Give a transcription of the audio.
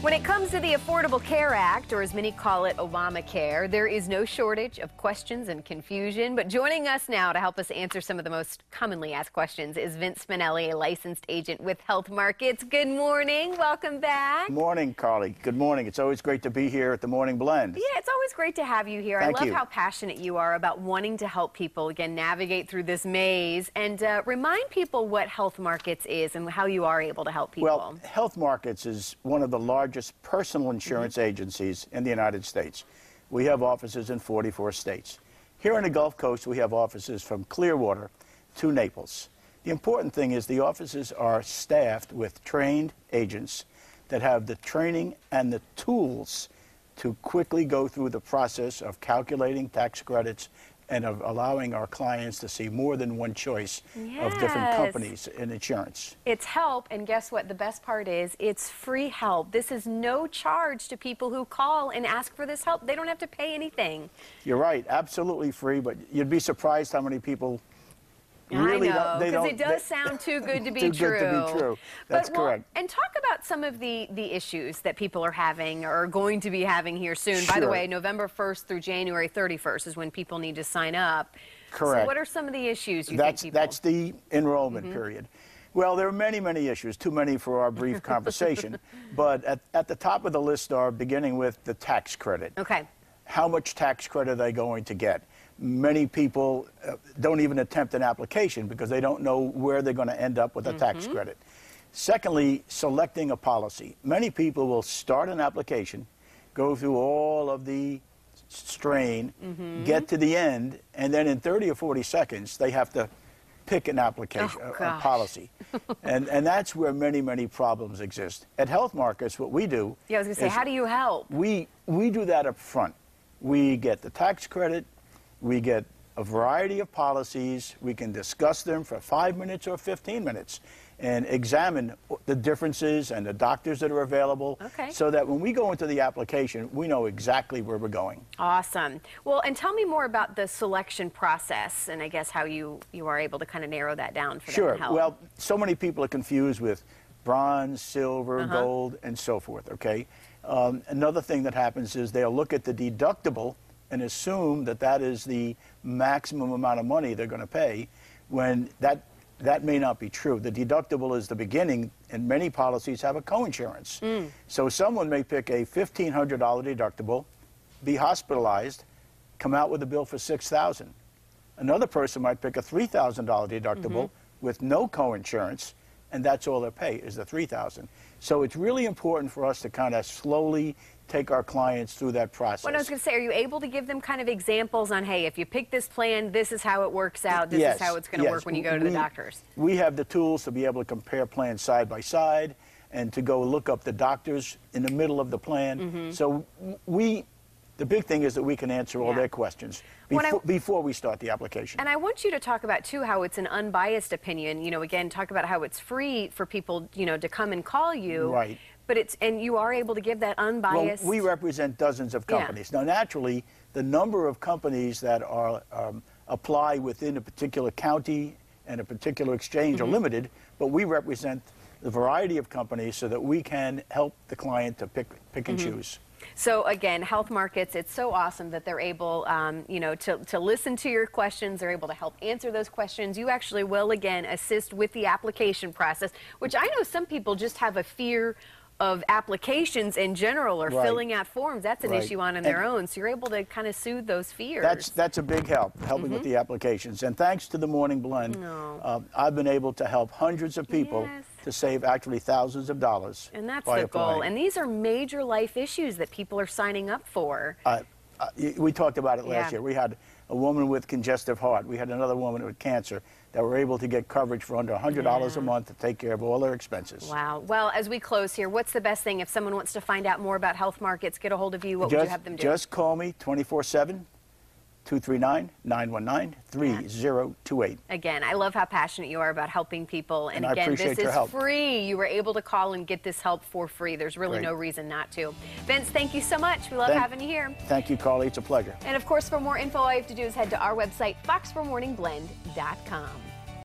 When it comes to the Affordable Care Act, or as many call it, Obamacare, there is no shortage of questions and confusion. But joining us now to help us answer some of the most commonly asked questions is Vince Spinelli, a licensed agent with Health Markets. Good morning. Welcome back. Good morning, Carly. Good morning. It's always great to be here at the Morning Blend. Yeah, it's always great to have you here. Thank I love you. how passionate you are about wanting to help people, again, navigate through this maze. And remind people what Health Markets is and how you are able to help people. Well, Health Markets is one of the largest personal insurance agencies in the United States. We have offices in 44 states. Here on the Gulf Coast, we have offices from Clearwater to Naples. The important thing is the offices are staffed with trained agents that have the training and the tools to quickly go through the process of calculating tax credits and of allowing our clients to see more than one choice of different companies in insurance. It's help, and guess what? The best part is it's free help. This is no charge to people who call and ask for this help. They don't have to pay anything. You're right, absolutely free, but you'd be surprised how many people really I know, because it does they, sound too good to be too true. Good to be true. That's correct. And talk about some of the issues that people are having or are going to be having here soon. By the way, November 1st through January 31st is when people need to sign up. Correct. So what are some of the issues you think people... That's the enrollment period. Well, there are many, many issues, too many for our brief conversation. But at the top of the list are beginning with the tax credit. Okay. How much tax credit are they going to get? Many people don't even attempt an application because they don't know where they're going to end up with a tax credit. Secondly, selecting a policy. Many people will start an application, go through all of the strain, get to the end, and then in 30 or 40 seconds, they have to pick an application, a policy. and that's where many, many problems exist. At Health Markets, what we do... Yeah, I was going to say, how do you help? We do that up front. We get the tax credit. We get a variety of policies. We can discuss them for 5 minutes or 15 minutes and examine the differences and the doctors that are available so that when we go into the application, we know exactly where we're going. Awesome. Well, and tell me more about the selection process and I guess how you are able to kind of narrow that down for them to help. Well, so many people are confused with bronze, silver, gold, and so forth, okay? Another thing that happens is they'll look at the deductible and assume that that is the maximum amount of money they're going to pay, when that may not be true. The deductible is the beginning, and many policies have a coinsurance. So someone may pick a $1,500 deductible, be hospitalized, come out with a bill for $6,000. Another person might pick a $3,000 deductible with no coinsurance, and that's all they pay is the $3,000. So it's really important for us to kind of slowly take our clients through that process. What I was going to say, are you able to give them kind of examples on, hey, if you pick this plan, this is how it works out, this is how it's going to work when you go to the doctors? We have the tools to be able to compare plans side by side and to go look up the doctors in the middle of the plan. So the big thing is that we can answer all their questions before we start the application. And I want you to talk about, too, how it's an unbiased opinion. You know, again, talk about how it's free for people, you know, to come and call you. Right. But and you are able to give that unbiased... Well, we represent dozens of companies. Now, naturally, the number of companies that are apply within a particular county and a particular exchange are limited, but we represent the variety of companies so that we can help the client to pick and choose. So again, Health Markets, it's so awesome that they're able, you know, to listen to your questions. They're able to help answer those questions. You actually will, again, assist with the application process, which I know some people just have a fear of applications in general or filling out forms. That's an issue on their own. So you're able to kind of soothe those fears. That's a big help, helping with the applications. And thanks to the Morning Blend, I've been able to help hundreds of people to save actually thousands of dollars. And that's the goal. And these are major life issues that people are signing up for. We talked about it last year. We had a woman with congestive heart. We had another woman with cancer that were able to get coverage for under $100 a month to take care of all their expenses. Wow. Well, as we close here, what's the best thing if someone wants to find out more about Health Markets, get a hold of you? What would you have them do? Just call me 24/7. 239-919-3028. Again, I love how passionate you are about helping people. And again, this is free. You were able to call and get this help for free. There's really no reason not to. Vince, thank you so much. We love having you here. Thank you, Carly. It's a pleasure. And of course, for more info, all you have to do is head to our website, fox4morningblend.com.